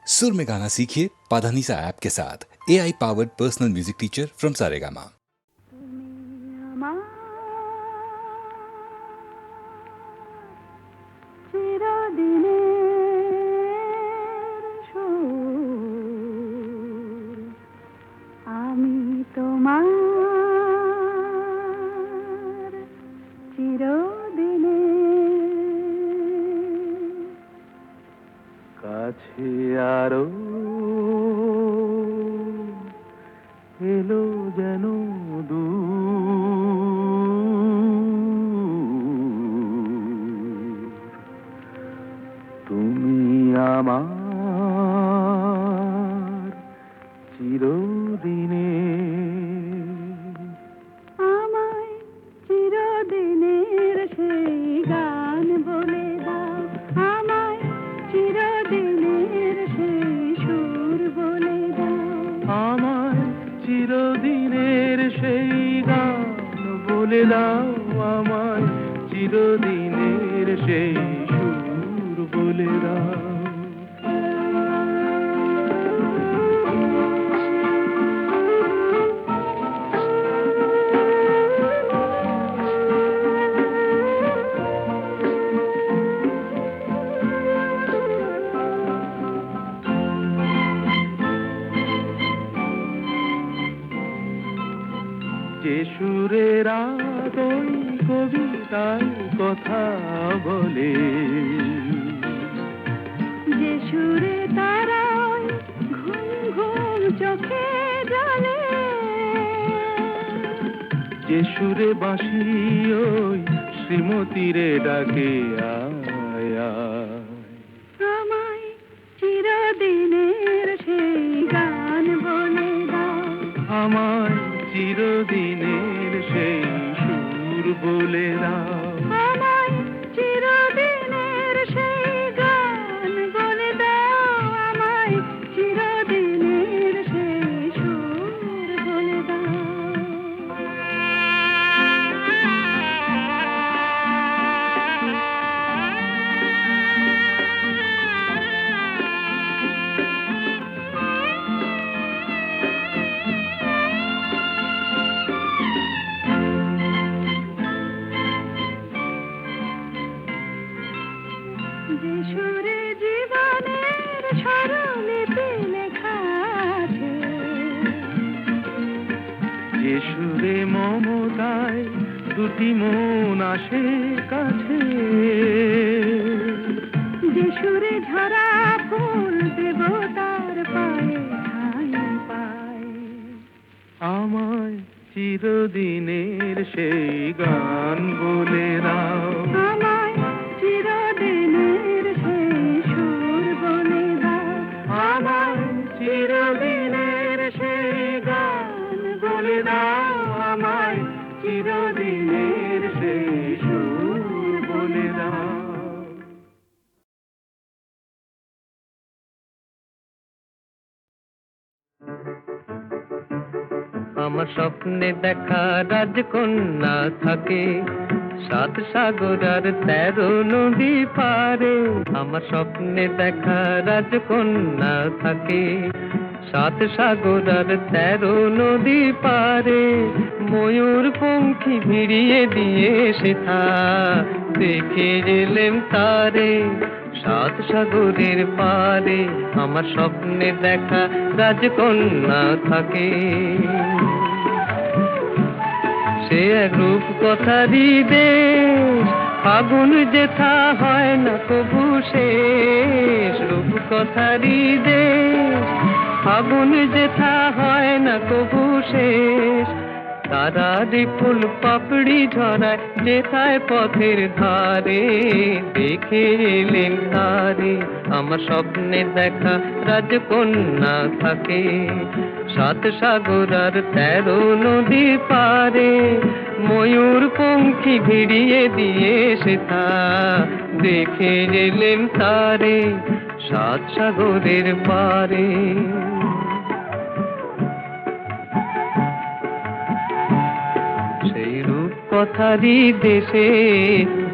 सुर में गाना सीखिए पाधानीसा ऐप के साथ। AI powered personal music teacher from Saregama. কাছে আরো এলো যেন দূর, তুমি আমার চিরদিনে, আমায় চিরদিনের সেই গান বলে দাও, আমায় চিরদিনের সেই সুর বলে দাও, আমায় চিরদিনের সেই গান বলে দাও, আমায় চিরদিনের সেই সুর বলে দাও। যে সুরের আদই কবিতায় কথা বলে, যে সুরে তারায় ঘুম ঘুম চোখে জলে, যে সুরে বাঁশি ওই শ্রীমতীরে ডাকে আয় আয়, আমায় চিরদিনের সেই গান বলে দাও, আমায় চিরদিনের সেই সুর বলে দাও, আমায় চিরদিনের সেই গান বলে দাও, আমায় চিরদিনের সেই সুর বলে দাও। যে সুরে জীবনের স্বরলিপি লেখা আছে, যে সুরে মমতায় দুটি মন আসে কাছে, যে সুরে ঝরা ফুল দেবতার পায়ে ঠাঁই পায়, আমায় চিরদিনের সেই গান বলে দাও, আমায় চিরদিনের সেই সুর বলে দাও, আমায় চিরদিনের সেই গান বলে দাও, আমায় চিরদিনের সেই সুর বলে দাও। আমার স্বপ্নে দেখা রাজকন্যা থাকে 7 সাগর আর 13 নদী পারে। আমার স্বপ্নে দেখা রাজকন্যা থাকে 7 সাগর আর 13 নদী পারে। ময়ূর পঙ্খী ভিড়িয়ে দিয়ে সেথা দেখে এলেম তারে 7 সাগরের পারে। আমার স্বপ্নে দেখা রাজকন্যা থাকে। সে এক রূপ কথারই দেশ, ফাগুন যেথা হয় না কবু শেষ। রূপ কথারই দেশ, ফাগুন যেথা হয় না কবু শেষ। তারারি ফুল পাপড়ি ঝরায় যেথায় পথের ধারে, দেখে এলেন তারে। আমার স্বপ্নে দেখা রাজকন্যা থাকে 7 সাগর আর 13 নদী পারে। ময়ূর পঙ্খী ভিড়িয়ে দিয়ে সেথা দেখে এলেন তারে 7 সাগরের পারে। সেই রূপ কথারই দেশে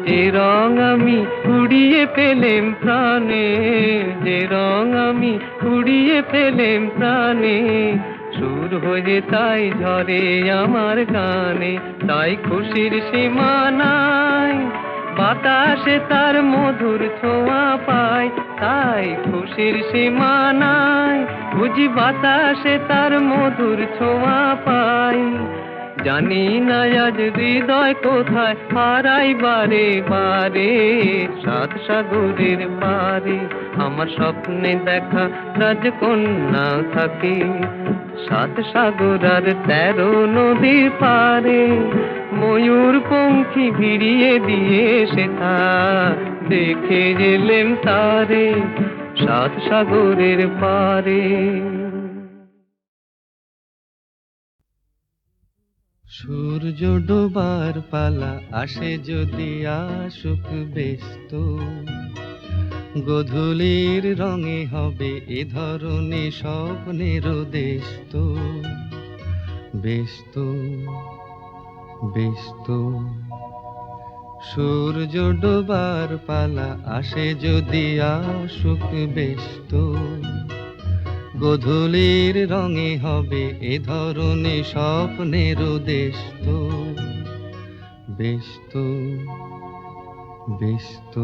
যে রং আমি উড়িয়ে পেলেম প্রাণে, যে রং আমি উড়িয়ে পেলেম প্রাণে, সুর হয়ে তাই ঝরে আমার গানে। তাই খুশির সীমা নাই, বাতাসে তার মধুর ছোঁয়া পায়। তাই খুশির সীমা নাই, বুঝি বাতাসে তার মধুর ছোঁয়া পায়। জানি না আজ হৃদয় কোথায় হারাই বারে বারে, সাত সাগরের পারে আমার স্বপ্নে দেখা রাজকন্যা থাকে। সাত সাগর আর 13 নদীর পারে, ময়ূর পঙ্খী ভিড়িয়ে দিয়ে সেথা দেখে গেলেম তারে, সাত সাগরের পারে। সূর্য ডোবার পালা আসে যদি আসুক ব্যস্ত, গোধূলির রঙে হবে এ ধরনের স্বপ্নের দেশত। ব্যস্ত ব্যস্ত সূর্য ডোবার পালা আসে যদি আসুক ব্যস্ত, গোধূলির রঙে হবে এ ধরনের স্বপ্নের দেশত। ব্যস্ত ব্যস্ত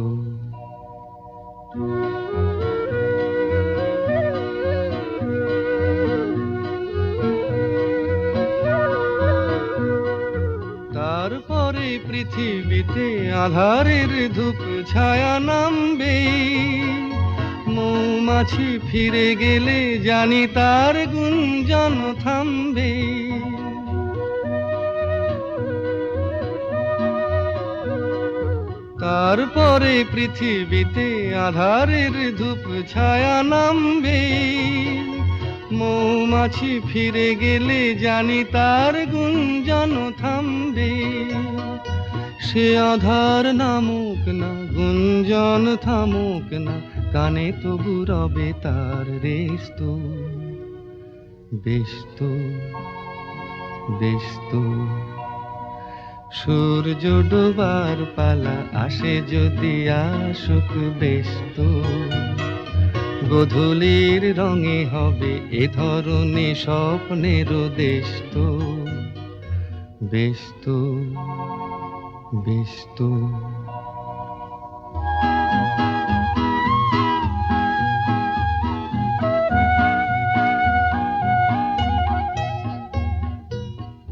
তারপরে পৃথিবীতে আঁধারের ধূপ ছায়া নামবে, মৌমাছি ফিরে গেলে জানি তার গুঞ্জন থামবে। তারপরে পৃথিবীতে আঁধারের ধূপ ছায়া নামবে, মৌমাছি ফিরে গেলে জানি তার গুঞ্জন থামবে। সে আধার নামুক না, গুঞ্জন থামুক না, কানে তবু রবে তার রেস্ত। ব্যস্ত ব্যস্ত সূর্য ডোবার পালা আসে যদি আসুক ব্যস্ত, গোধূলির রঙে হবে এ ধরনের স্বপ্নের দেশত। ব্যস্ত ব্যস্ত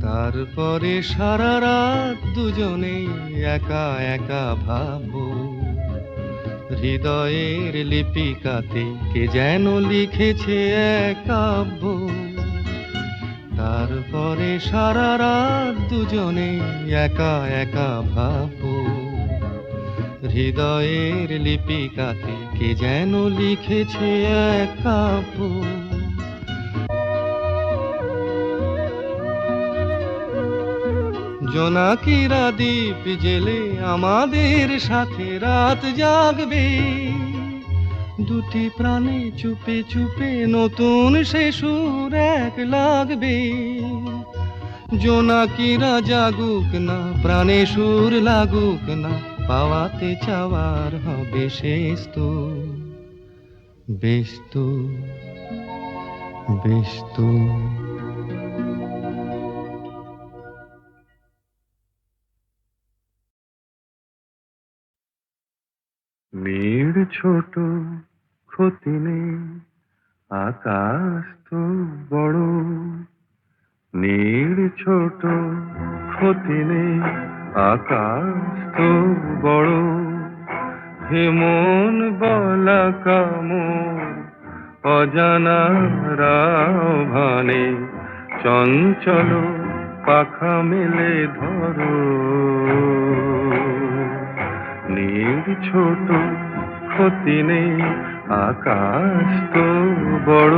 তারপরে সারা রাত দুজনে একা একা ভাববো, হৃদয়ের লিপিকাতে কে যেন লিখেছে এক কাব্য। তারপরে সারা রাত দুজনে একা একা ভাববো, হৃদয়ের লিপিকাতে কে যেন লিখেছে এক কাব্য। জোনাকিরা দ্বীপ জেলে আমাদের সাথে রাত জাগবে, দুটি প্রাণে চুপে চুপে নতুন সে সুর এক লাগবে। জোনাকিরা জাগুক না, প্রাণে সুর লাগুক না, পাওয়াতে চাওয়ার হবে শেষ তো। ব্যস্ত ব্যস্ত মেয়ের ছোট ক্ষতি নেই, আকাশ তো বড়। মেয়ের ছোট ক্ষতি নেই, আকাশ তো বড়। হে মন বলা কামর অজানা রাভানে, চঞ্চল পাখা মেলে ধরো। নীর ছোট ক্ষতি নেই, আকাশ তো বড়।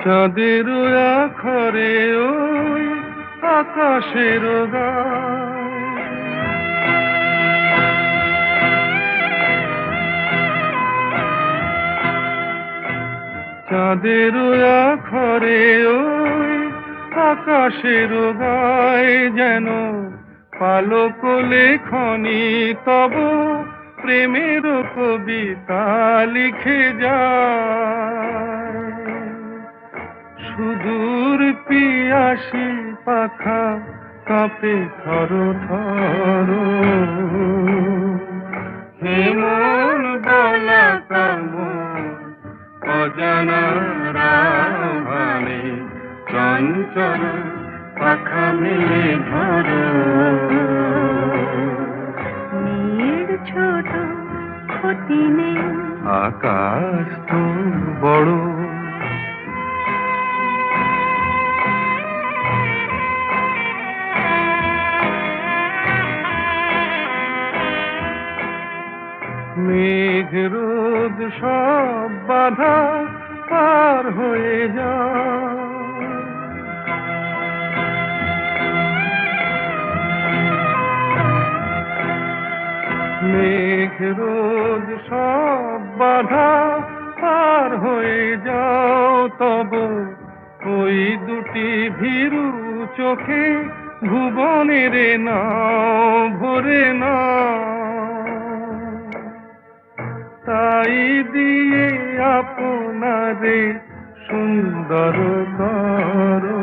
চাঁদের আখরে ওই আকাশের গায়, চাঁদের আখরে ওই আকাশের গায়ে যেন পালক লেখনি তব প্রেমের কবিতা লিখে যায়। সুদূর পিয়াসী পাখা কাঁপে থর থর, হেমন বলা কামন অজানা রাভানে চঞ্চল পাখা মেলে ধরো। মেয়ের ছোট ক্ষতি নেই, আকাশ তো বড়। মেঘ রোদ সব বাধা পার হয়ে যায়। মেঘ রোদ সব বাধা পার হয়ে যাও, তব ওই দুটি ভীরু চোখে ভুবনের নাও ভরে না। তাই দিয়ে আপনারে সুন্দর করো,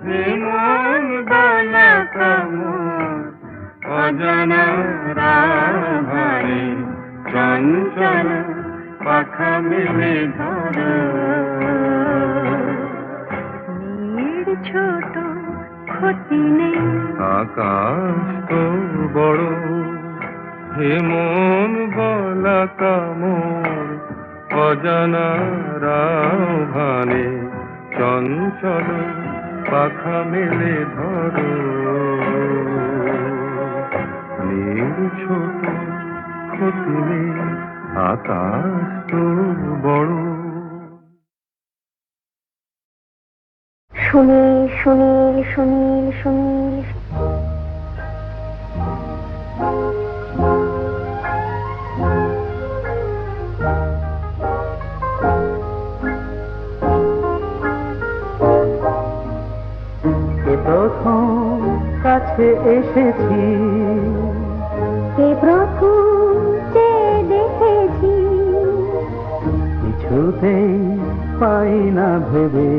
হেমন বালা কামন অজানা রাভারে চঞ্চল পাখা মেলে ধরো। মেয়ের ছোট ক্ষতি নেই, আকাশ তো বড়। হেমন বলা কামন অজানা রাভানে চঞ্চল পাখা মেলে ধরো। নীল ছোট ক্ষতি নেই, আকাশ তো বড়। সুনীল সুনীল সুনীল সুনীল। প্রথম কাছে এসেছি, কে প্রথম চেয়ে দেখেছি, কিছুতেই পাই না ভেবে,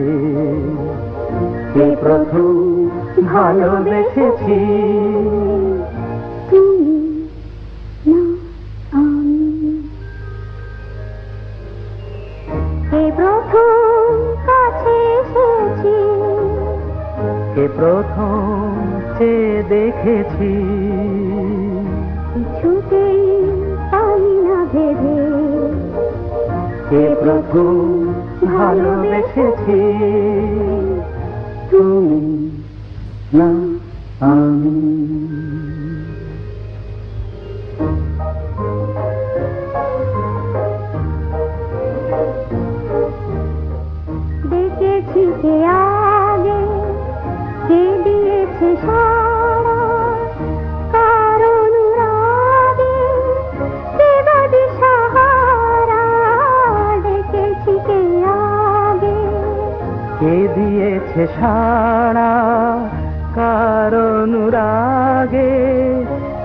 কে প্রথম ভালোবেসেছি। তুমি না আমি, কে প্রথম কাছে এসেছি, কে প্রথম চেয়ে দেখেছি, কিছুতেই পাই না ভেবে, কে প্রথম ভালোবেসেছি। তুমি না আমি। দেখেছি কে আগে, কে দিয়েছে সারা, কার অনুরাগে কে বাদে সাহারা। দেখেছি কে আগে, কে দিয়েছে সাড়া, কার অনুরাগে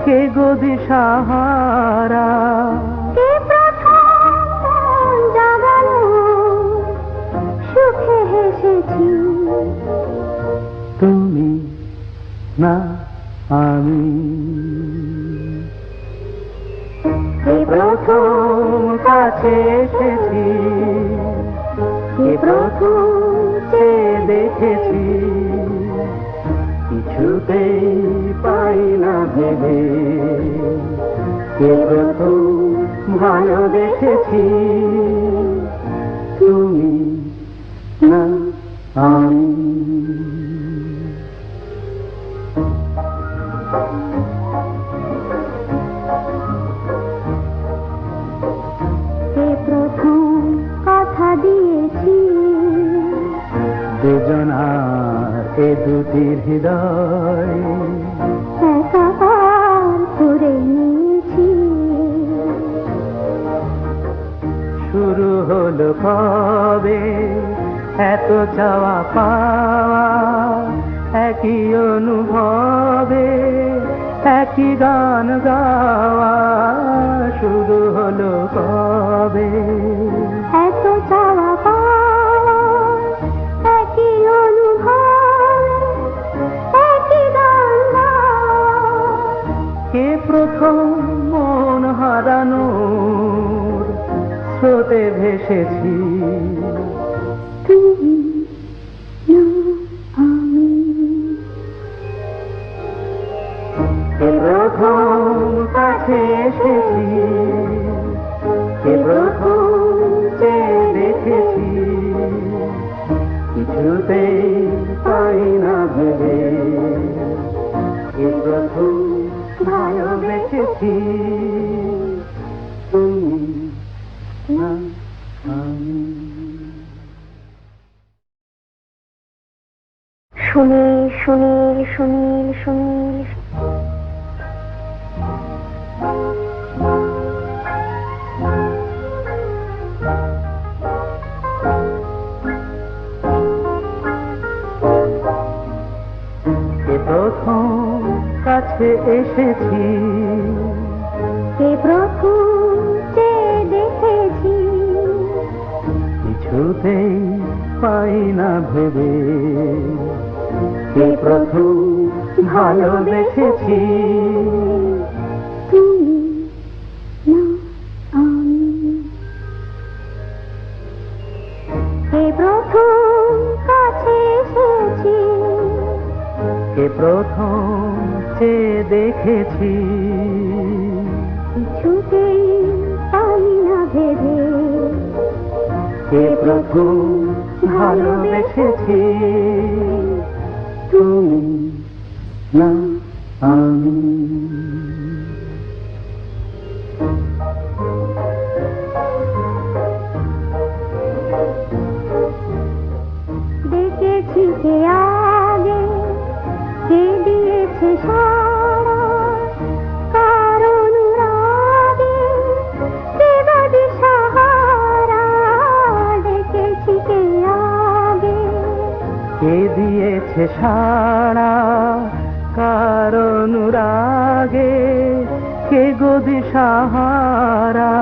কে গদি সাহারা। কে প্রথম মন জাগালো, সুখে হেসেছি। তুমি না আমি। কে প্রথম কাছে এসেছি, কে প্রথম চেয়ে দেখেছি, কিছুতেই পাই না ভেবে, কে প্রথম ভালোবেসেছি। তুমি না আমি। কে প্রথম কথা দিয়েছি, দুজনার এ দুটি হৃদয় একাকার করে নিয়েছি। শুরু হলো কবে এত চাওয়া পাওয়া একই অনুভবে একই গান গাওয়া শুরু হলো কবে এত চাওয়া পাওয়া একই অনুভব একই গান গাওয়া। কে প্রথম মন হারানোর স্রোতে ভেসেছি তুমি না আমি। কে প্রথম কাছে এসেছি কে প্রথম চেয়ে দেখেছি কিছুতেই পাই না ভেবে কে প্রথম ভালোবেসেছি তুমি না আমি। সুনীল সুনীল সুনীল সুনীল কে প্রথম কাছে এসেছি কে প্রথম চেয়ে দেখেছি কিছুতেই পাই না ভেবে কে প্রথম ভালোবেসেছি তুমি না আমি। কে প্রথম কাছে এসেছি কে প্রথম চেয়ে দেখেছি কিছুতেই পাই না ভেবে কে প্রথম ভালোবেসেছি তুমি না আমি। দেখেছি কে আগে কে দিয়েছে সারা কারণ রাগে কে বাদে সাহারা। দেখেছি কে আগে কে দিয়েছে সাড়া কার অনুরাগে কে গদি সাহারা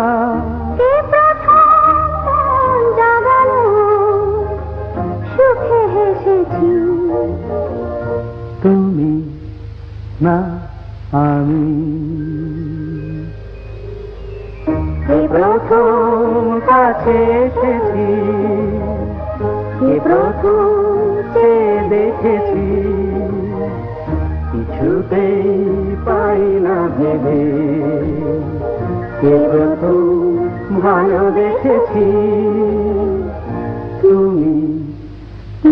কে প্রথম মন জাগালো সুখে হেসেছি তুমি না আমি। কে প্রথম কাছে এসেছি কে প্রথম চেয়ে দেখেছি কিছুতেই পাই না ভেবে কে প্রথম ভালোবেসেছি তুমি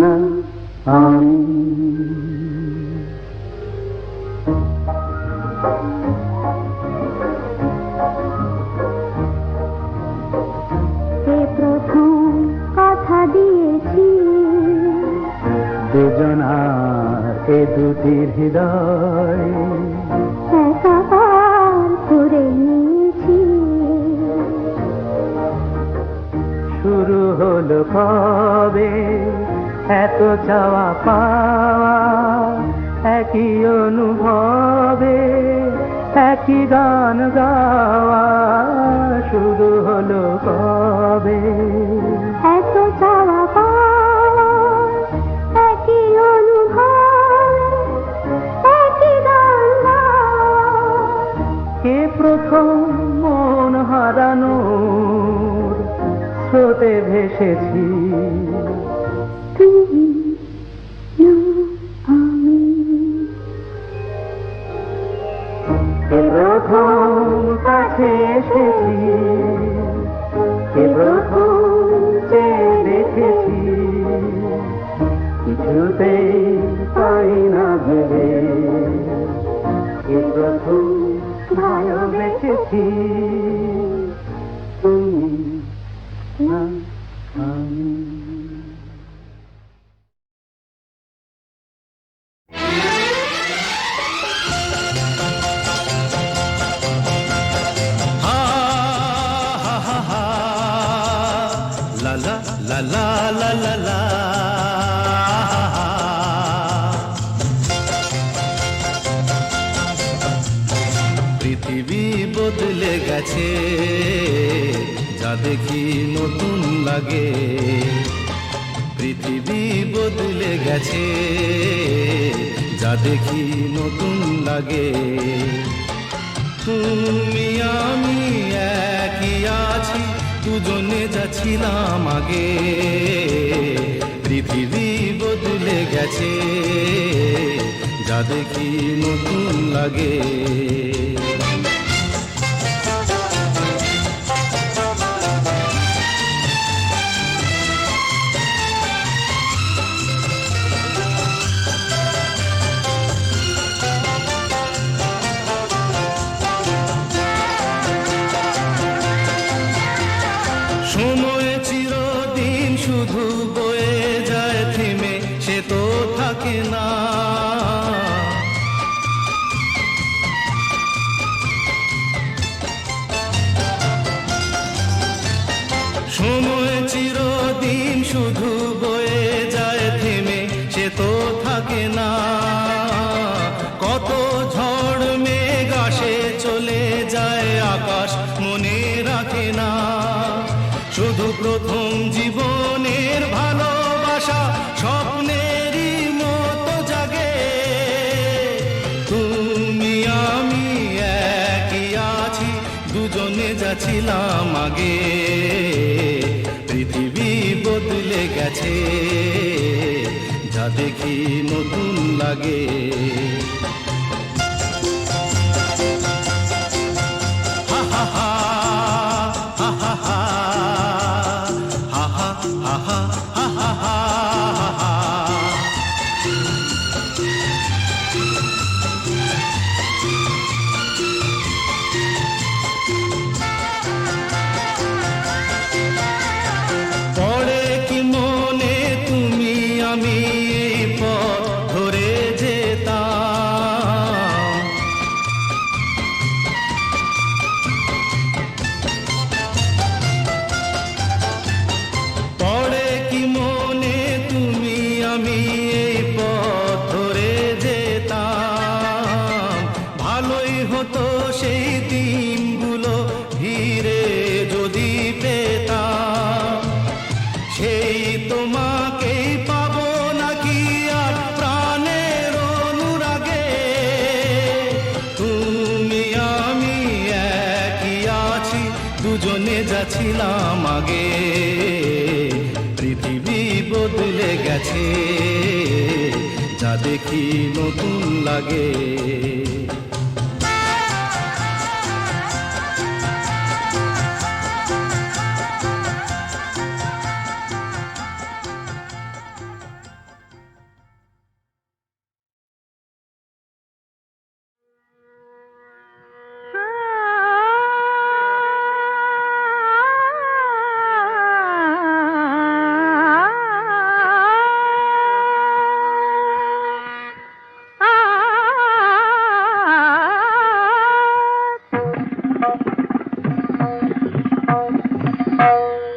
না আমি। কে প্রথম কথা দিয়েছি দুজনার এ দুটি হৃদয় একাকার করে নিয়েছি শুরু হলো কবে এত চাওয়া পাওয়া একই অনুভবে একই গান গাওয়া শুরু হলো কবে এত চাওয়া পাওয়া একই অনুভব একই গান গাওয়া। কে প্রথম মন হারানোর স্রোতে ভেসেছি তুমি না আমি। কে প্রথম কাছে এসেছি কে প্রথম চেয়ে দেখেছি কিছুতেই পাই না ভেবে কে প্রথম ভালোবেসেছি তুমি না আমি। লা লা লা লা লা। পৃথিবী বদলে গেছে, যা দেখি নতুন লাগে। পৃথিবী বদলে গেছে, যা দেখি নতুন লাগে। তুমি আমি একই আছি, দুজনে যাচ্ছিলাম আগে। পৃথিবী বদলে গেছে, যা দেখি নতুন লাগে। সময় চিরদিন শুধু বয়ে যায় থেমে, সে তো থাকে না। সময় চিরদিন শুধু বয়ে যায় থেমে, সে তো থাকে না। কত ঝড় মেঘ আসে চলে যায়, আকাশ মনে রাখে না। শুধু প্রথম জীবনের ভালোবাসা স্বপ্নেরই মতো জাগে। তুমি আমি একই আছি, দুজনে যাচ্ছিলাম আগে। পৃথিবী বদলে গেছে, যা দেখি নতুন লাগে। হা হা হা হা হা হা হা হা হা হা হা। পড়ে কি মনে তুমি আমি এই পথ ধরে যেতাম। পড়ে কি মনে তুমি আমি এই পথ ধরে যেতাম। ভালোই হতো সেই দিনগুলো ধীরে যদি পেতাম। সেই তোমাকেই পাবো নাকি আর প্রাণের অনুরাগে। তুমি আমি একই আছি, দুজনে যাচ্ছিলাম আগে। পৃথিবী বদলে গেছে, যা দেখি নতুন লাগে।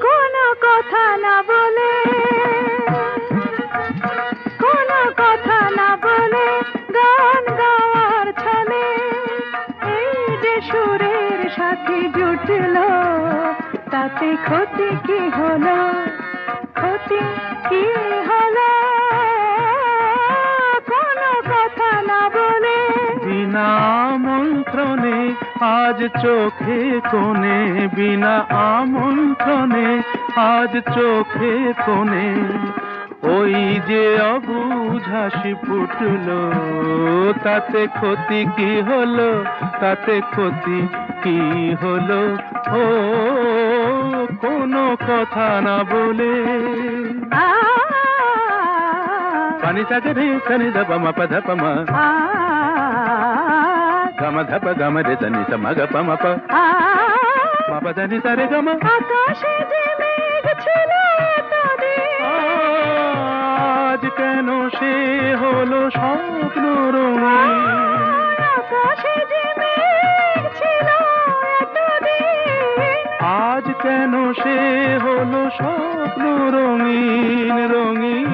কোনো কথা না বলে, কোনো কথা না বলে গান গাওয়ার ছলে এই যে সুরের সাথে জুটলো, তাতে ক্ষতি কি হলো, ক্ষতি কি হলো? কোনো কথা না বলে বিনা আমন্ত্রণে আজ চোখে কোণে, বিনা আমন্ত্রণে আজ চোখে কোণে ওই যে অবুঝ হাসি ফুটলো, তাতে ক্ষতি কি হলো, তাতে ক্ষতি কি হলো? ও কোনো কথা না বলে। পানি সাগে রে সনি ধপ মা পধ পম গম ধপ গম রে ধনি সম গ পম প মা পধ নি সা রে গম। আকাশে যে মেঘ ছিল এতদিন, আজ কেন সে হলো স্বপ্ন রঙিন? আকাশে যে মেঘ ছিল এতদিন, আজ কেন সে হলো স্বপ্ন রঙিন রঙিন।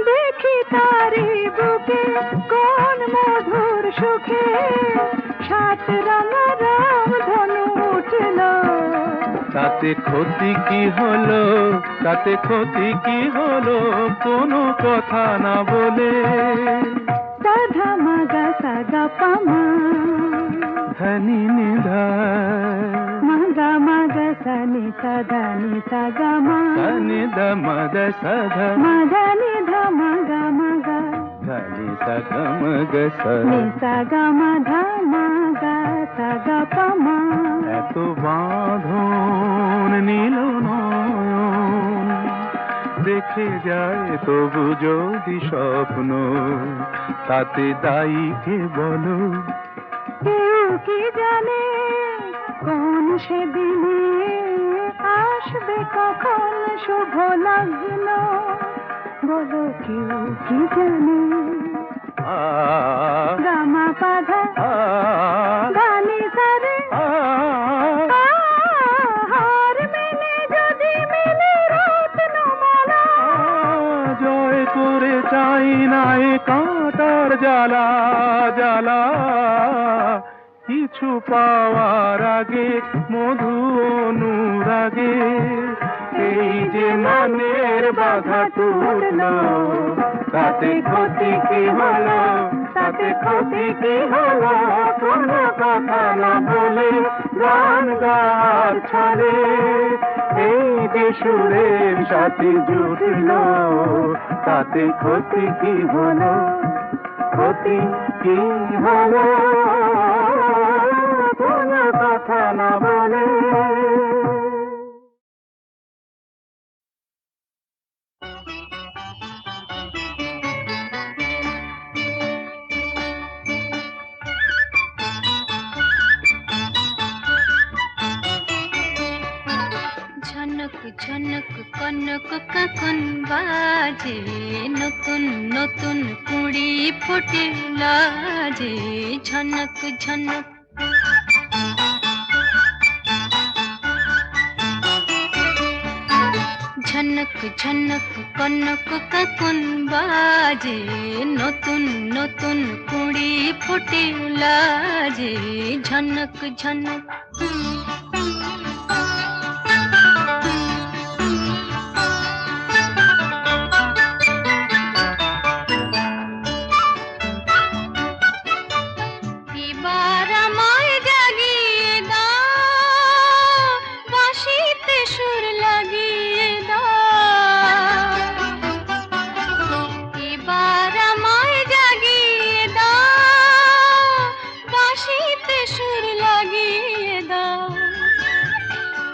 দেখি তারি বুকে কোন মধুর সুখে সাত রাম রাম ধনু উঠল। তাতে ক্ষতি কি হলো, তাতে ক্ষতি কি হলো, কোনো কথা না বলে। সাধা মাগা সাগা পামা ধনি নিধা মাগা মাগা সানি সাধা নি সাগা মা ধনি দ মদ সধ মাগা নি ধা মাগা মাগা ধনি সগ মগ স। নি সাগা মা ধা মাগা সাগা পামা। এত বাঁধন নীল নয়ন দেখে যায় তবু যদি স্বপ্ন, তাতে দায়ী কে বলো। কেউ কি জানে কোন সেদিনে আসবে কখন শুভ লগ্ন, বলো কেউ কি জানে। আ গামা পাধা আ গানি সারে আ হার মেলে যদি মেলে রত্নমালা। জয় করে চাই না এ কাঁটার জ্বালা জ্বালা। কিছু পাওয়ার আগে মধু অনুরাগে এই যে মনের বাধা টুটলো, তাতে ক্ষতি কি হলো, তাতে ক্ষতি কি হলো, কোনো কথা না বলে গান গাওয়ার ছলে এই যে সুরের সাথে জুটলো, তাতে ক্ষতি কি হলো, ক্ষতি কি হলো, কোনো কথা না বলে। ঝনক ঝনক কনক কাকন বাজে, নতুন নতুন কুড়ি ফোটে লাজে। ঝনক ঝনক ঝনক ঝনক কনক কাকন বাজে, নতুন নতুন কুড়ি ফোটে লাজে। ঝনক ঝনক এবার আমায় জাগিয়ে দাও, বাঁশিতে সুর লাগিয়ে দাও। এবার আমায় জাগিয়ে দাও, বাঁশিতে সুর লাগিয়ে দাও।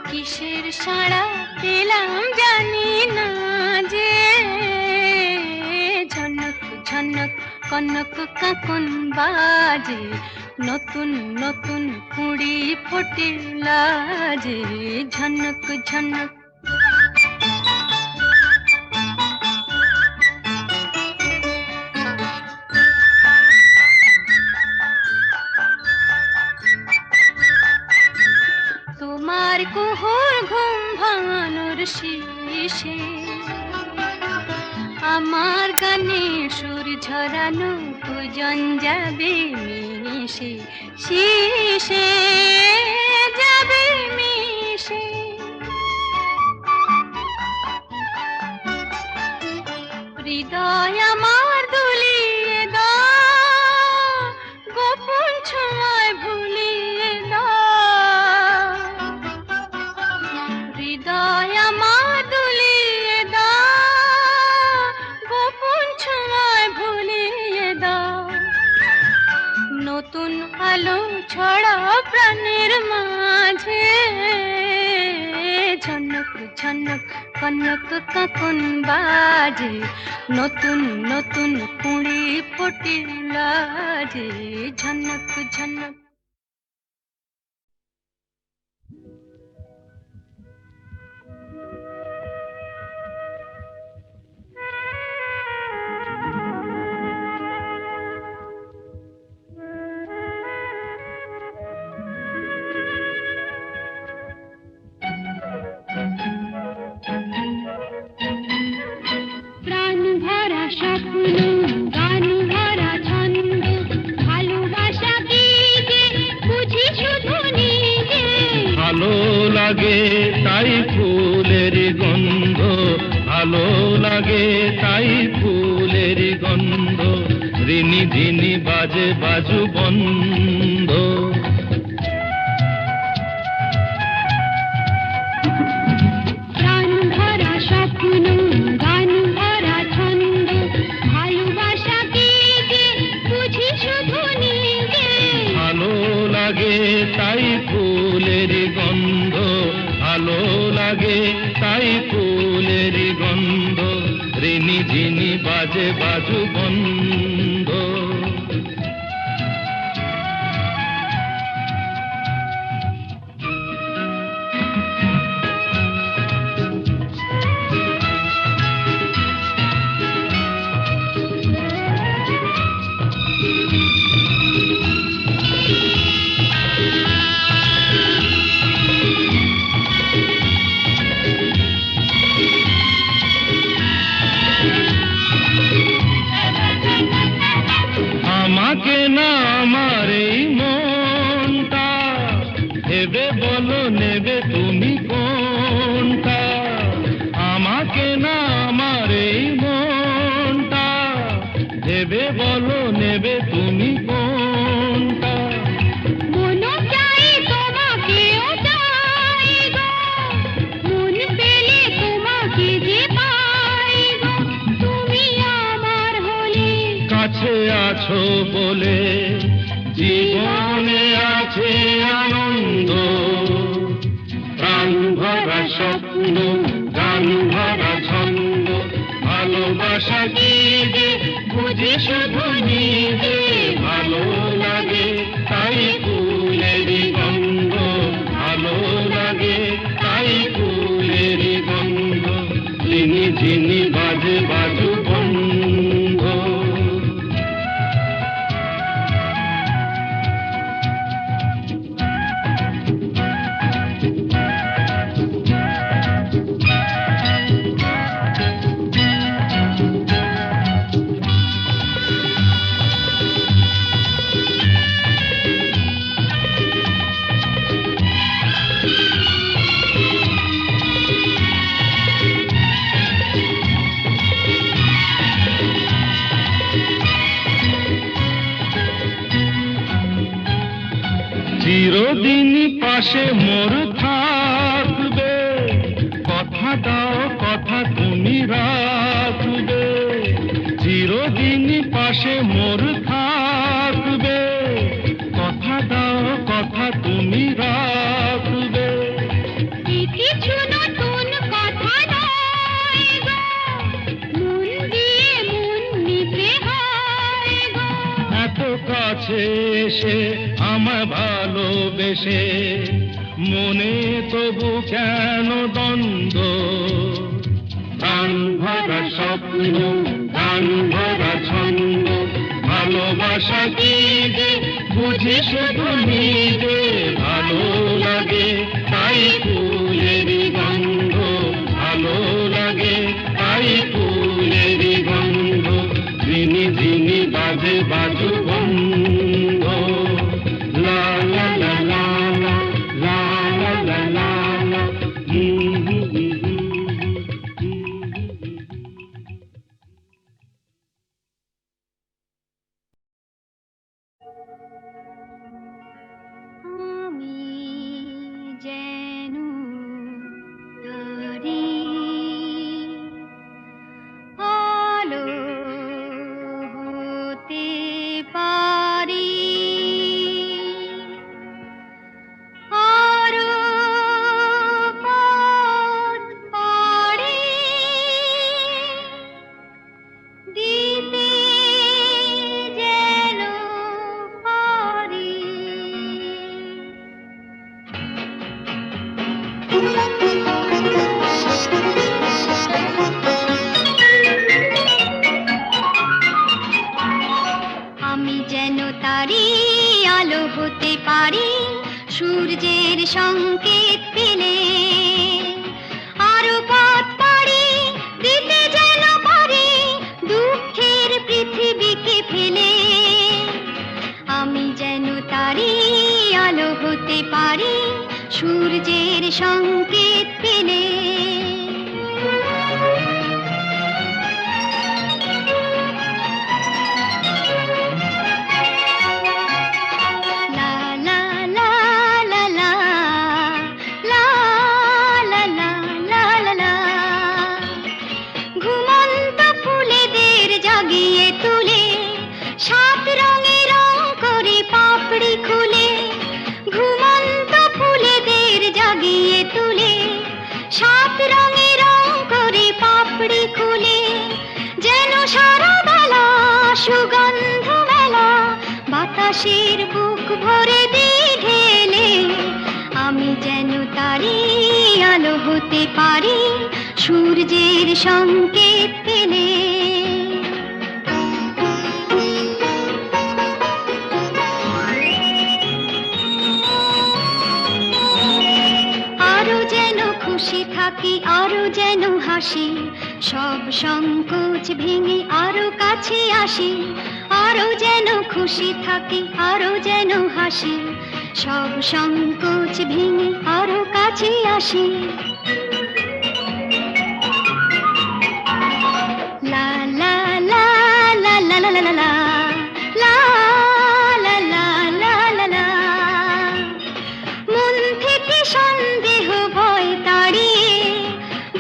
কিসের সাড়া পেলাম জানি না যে, ঝনক ঝনক কনক কাকন বাজে, নতুন নতুন কুড়ি ফোটে লাজে। ঝনক ঝনক তোমার কুহুর ঘুম ভাঙানোর শেষে আমার গানে সুর ঝরানো পূজন যাবে মিশে, শিশে যাবে মিশে। হৃদয় আমার দুলিয়ে দাও, গোপন ছোঁয়ায় ভুলিয়ে দাও। হৃদয় আমার দুলিয়ে দাও, গোপন ছোঁয়ায় ভুলিয়ে দাও। নতুন আলো ছড়াও প্রাণের মাঝে, ঝনক ঝনক কনক কাকন বাজে, নতুন নতুন কুড়ি ফোটে লাজে। ঝনক ঝনক তাই ফুলের গন্ধ, ঋণী ঝিনি বাজে বাজু বন্ধ। প্রাণ ভরা স্বপ্ন, গান ভরা ছন্দ, ভালোবাসাকে যে বুঝি শুধু নিজে। ভালো লাগে তাই ফুলের গন্ধ, ভালো লাগে তাই ফুলের গন্ধ, ঋণী ঝিনি বাজে বাজু বন্ধ। আমাকে না আমার এই মনটা ভেবে বলো নেবে তুমি কোনটা। আমাকে না আমার এই মনটা ভেবে বলো নেবে তুমি কোনটা। মনও চাই তোমাকেও চাই গো, মন পেলে তোমাকে যে পাই গো। তুমি আমার হলে কাছে আছো বলে জীবনে আছে আনন্দ, প্রাণ ভরা স্বপ্ন, গান ভরা ছন্দ, ভালোবাসা কি যে বুঝি শুধু নিজে। ভালো লাগে তাই ফুলের গন্ধ, ভালো লাগে তাই ফুলের গন্ধ, ঝিনি ঝিনি বাজে বাজু বন্ধ। চিরদিন পাশে মোর থাকবে, কথা দাও কথা তুমি রাখবে। চিরদিন পাশে মোর থাকবে, কথা দাও কথা তুমি রাখবে। কিছু নতুন কথা নয় গো, মন দিয়ে মন নিতে হয় গো। এত কাছে এসে আমায় ভালোবেসে মনে তবু কেন দ্বন্দ্ব। প্রাণ ভরা স্বপ্ন, গান ভরা ছন্দ, ভালোবাসা কি যে বুঝি শুধু নিজে। ভালো লাগে তাই ফুলের গন্ধ, ভালো লাগে তাই ফুলের গন্ধ, ঝিনি ঝিনি বাজে বাজু বন্ধ। লা লা লা লা লা লা লা লা লা। আমি যেন তারি আলো হতে পারি, আরো পথ পাড়ি দিতে যেন পারি। আমি যেন তারি আলো হতে পারি, সূর্যের সংকেত পেলে আরো পথ পাড়ি দিতে যেন পারি, দুঃখের পৃথিবীকে ফেলে। আমি যেন তারি আলো হতে পারি, সূর্যের সংকেত পেলে। জাগিয়ে তুলে, 7 রঙে রং করে পাপড়ি খুলে, ঘুমন্ত ফুলেদের জাগিয়ে তুলে, 7 রঙে রং করে পাপড়ি খুলে, যেন সারা বেলা সুগন্ধ মেলা, বাতাসের বুক ভরে দিয়ে ঢেলে, আমি যেন তারি আলো হতে পারি, সূর্যের সংকেত পেলে। আরো যেন খুশি থাকি, আরো যেন হাসি, সব সংকোচ ভেঙে আরো কাছে আসি। আরো যেন খুশি থাকি, আরো যেন হাসি, সব সংকোচ ভেঙে আরো কাছে আসি। লা লা লা লা লা লা লা লা লা লা লা লা লা লা। মন থেকে সন্দেহ ভয় তাড়িয়ে,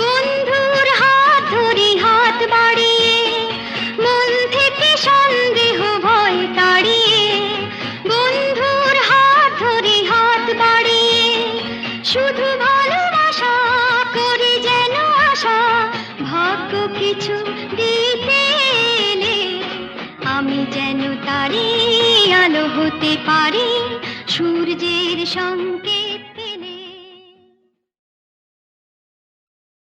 বন্ধুর হাত ধরি হাত বাড়িয়ে, মন থেকে সন্দেহ ভয় তাড়িয়ে, বন্ধুর হাত ধরি হাত বাড়িয়ে, শুধু ভালোবাসা করি যেন আশা, ভাগ্য কিছু দিতে এলে, আমি যেন তারি আলো হতে পারি, সূর্যের সংকেত